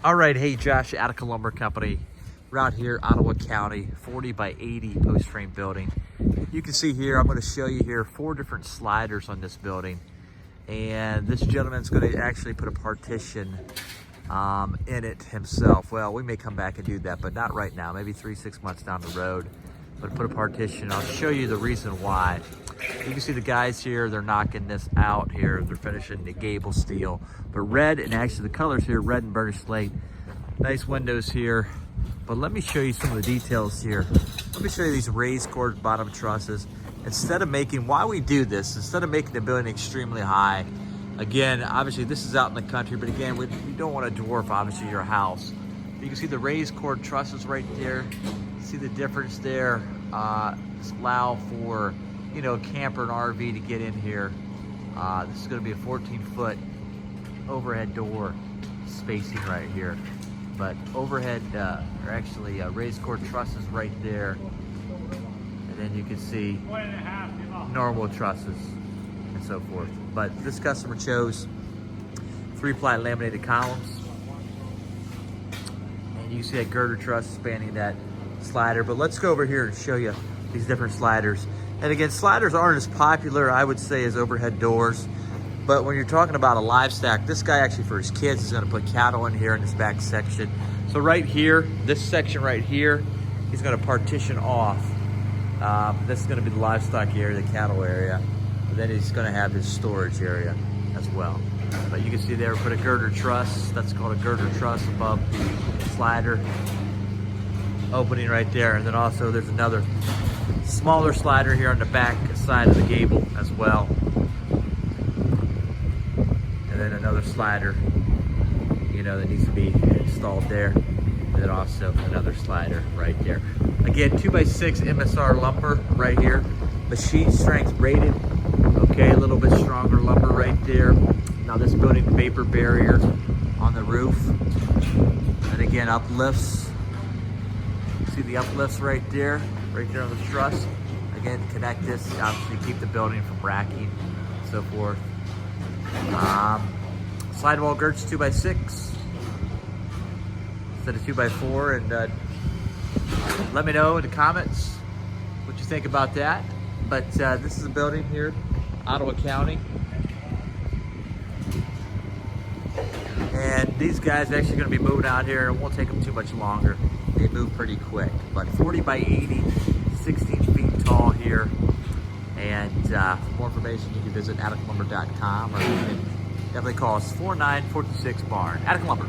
All right, hey Josh, Attica Lumber Company. We're out here, Ottawa County, 40 by 80 post frame building. You can see here, I'm going to show you here 4 different sliders on this building. And this gentleman's going to actually put a partition in it himself. Well, we may come back and do that, but not right now, maybe 3-6 months down the road. But put a partition. I'll show you the reason why. You can see the guys here, they're knocking this out here. They're finishing the gable steel. But red, and actually the colors here, red and burnished slate. Nice windows here. But let me show you some of the details here. Let me show you these raised cord bottom trusses. Instead of making, why we do this, instead of making the building extremely high, again, obviously this is out in the country, but again, we don't want to dwarf, obviously, your house. You can see the raised cord trusses right there. See the difference there. This allow for, you know, a camper and RV to get in here. This is going to be a 14-foot overhead door spacing right here. But overhead, or actually raised cord trusses right there. And then you can see normal trusses and so forth. But this customer chose 3-ply laminated columns. And you can see that girder truss spanning that slider. But let's go over here and show you these different sliders. And again, sliders aren't as popular, I would say, as overhead doors. But when you're talking about a livestock, this guy actually for his kids is gonna put cattle in here in this back section. So right here, this section right here, he's gonna partition off. This is gonna be the livestock area, the cattle area. And then he's gonna have his storage area as well. But you can see there, put a girder truss. That's called a girder truss above the slider opening right there. And then also there's another smaller slider here on the back side of the gable as well. And then another slider, you know, that needs to be installed there. And then also another slider right there. Again, 2x6 MSR lumber right here. Machine strength rated. Okay, a little bit stronger lumber right there. Now this building vapor barrier on the roof. And again, uplifts. See the uplifts right there on the truss. Again, connect this, obviously keep the building from racking and so forth. Sidewall girts 2x6 instead of 2x4, and let me know in the comments what you think about that. But this is a building here, Ottawa County. And these guys are actually going to be moving out here. It won't take them too much longer. They move pretty quick. But 40 by 80, 16 feet tall here. And for more information, you can visit atticalumber.com, or you can definitely call us 4946 Barn. Attica Lumber.